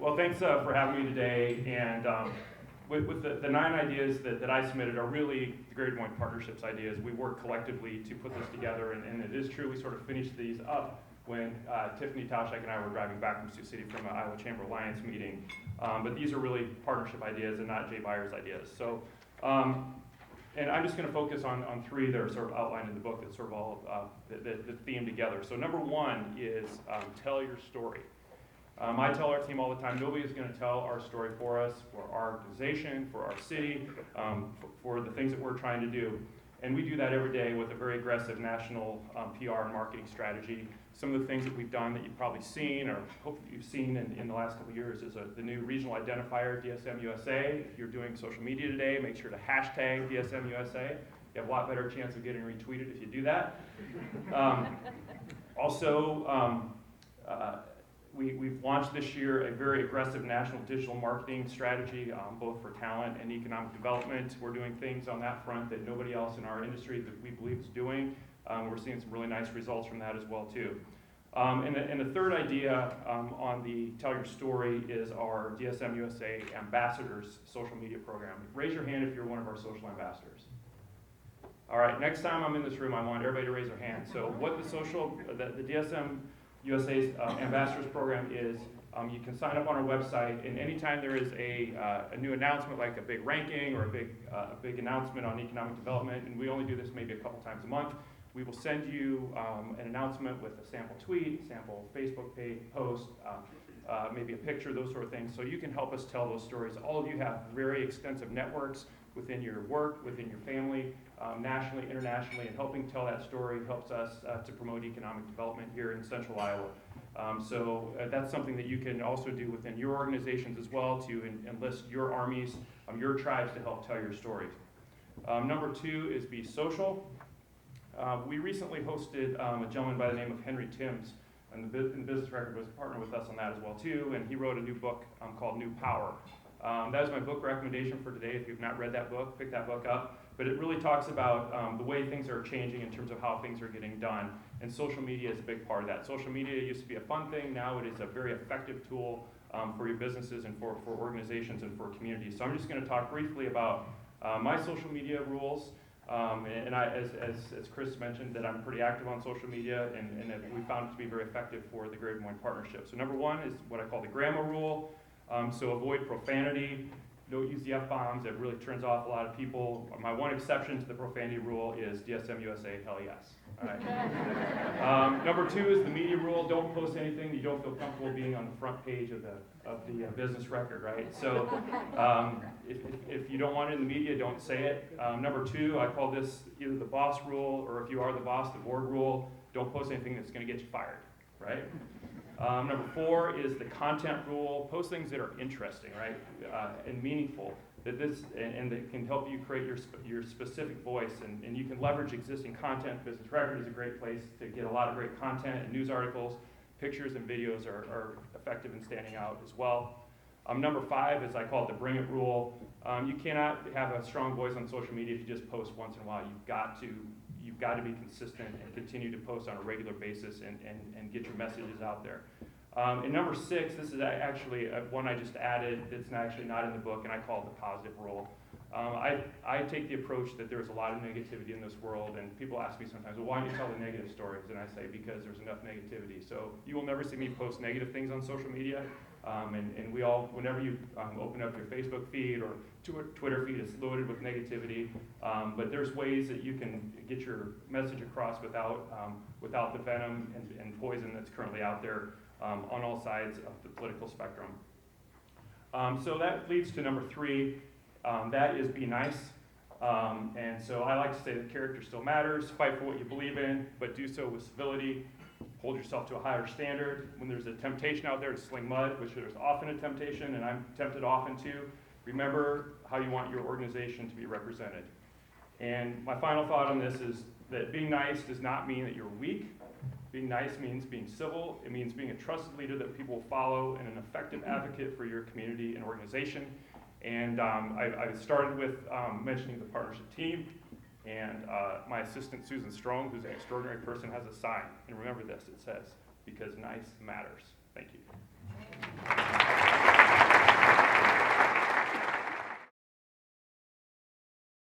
Well, thanks for having me today. And with the 9 ideas that I submitted are really the Greater Des Moines Partnerships ideas. We work collectively to put this together, and it is true we sort of finished these up when Tiffany Tauschek and I were driving back from Sioux City from an Iowa Chamber Alliance meeting. But these are really partnership ideas and not Jay Byers ideas. So, and I'm just going to focus on 3 that are sort of outlined in the book that sort of all that theme together. So number 1 is tell your story. I tell our team all the time, nobody is going to tell our story for us, for our organization, for our city, for the things that we're trying to do. And we do that every day with a very aggressive national PR and marketing strategy. Some of the things that we've done that you've probably seen or hope that you've seen in the last couple of years is the new regional identifier, DSM USA. If you're doing social media today, make sure to hashtag DSM USA. You have a lot better chance of getting retweeted if you do that. We've launched this year a very aggressive national digital marketing strategy, both for talent and economic development. We're doing things on that front that nobody else in our industry that we believe is doing. We're seeing some really nice results from that as well too. And the third idea on the Tell Your Story is our DSM USA Ambassadors social media program. Raise your hand if you're one of our social ambassadors. All right, next time I'm in this room, I want everybody to raise their hand. So what the DSM USA's Ambassadors Program is, you can sign up on our website, and anytime there is a new announcement, like a big ranking or a big announcement on economic development, and we only do this maybe a couple times a month, we will send you an announcement with a sample tweet, sample Facebook page post, maybe a picture, those sort of things, so you can help us tell those stories. All of you have very extensive networks within your work, within your family, nationally, internationally, and helping tell that story helps us to promote economic development here in central Iowa. So that's something that you can also do within your organizations as well to enlist your armies, your tribes to help tell your stories. Number 2 is be social. We recently hosted a gentleman by the name of Henry Timms, and the Business Record was a partner with us on that as well too, and he wrote a new book called New Power. That is my book recommendation for today. If you've not read that book, pick that book up. But it really talks about the way things are changing in terms of how things are getting done. And social media is a big part of that. Social media used to be a fun thing. Now it is a very effective tool for your businesses and for organizations and for communities. So I'm just going to talk briefly about my social media rules. And I, as Chris mentioned, that I'm pretty active on social media, and we found it to be very effective for the Greater Des Moines Partnership. So number 1 is what I call the grammar rule. So avoid profanity. Don't use the F-bombs. It really turns off a lot of people. My one exception to the profanity rule is DSM USA, hell yes. All right. Number 2 is the media rule. Don't post anything that you don't feel comfortable being on the front page of the Business Record, right? So if you don't want it in the media, don't say it. Number 2, I call this either the boss rule, or if you are the boss, the board rule. Don't post anything that's going to get you fired, right? Number 4 is the content rule. Post things that are interesting, right, and meaningful. That can help you create your specific voice, and you can leverage existing content. Business Record is a great place to get a lot of great content and news articles. Pictures and videos are effective in standing out as well. Number 5 is I call it the bring it rule. You cannot have a strong voice on social media if you just post once in a while. You've got to be consistent and continue to post on a regular basis and get your messages out there. And number 6, this is actually one I just added that's actually not in the book, and I call it the positive rule. I take the approach that there's a lot of negativity in this world, and people ask me sometimes, well, why don't you tell the negative stories? And I say, because there's enough negativity. So you will never see me post negative things on social media. And we all, whenever you open up your Facebook feed or Twitter feed, it's loaded with negativity. But there's ways that you can get your message across without the venom and poison that's currently out there on all sides of the political spectrum. So that leads to number 3. That is be nice. And so I like to say that character still matters. Fight for what you believe in, but do so with civility. Hold yourself to a higher standard. When there's a temptation out there to sling mud, which there's often a temptation, and I'm tempted often too, remember how you want your organization to be represented. And my final thought on this is that being nice does not mean that you're weak. Being nice means being civil. It means being a trusted leader that people will follow and an effective advocate for your community and organization. And I started with mentioning the partnership team. And my assistant, Susan Strong, who's an extraordinary person, has a sign. And remember this, it says, because nice matters. Thank you.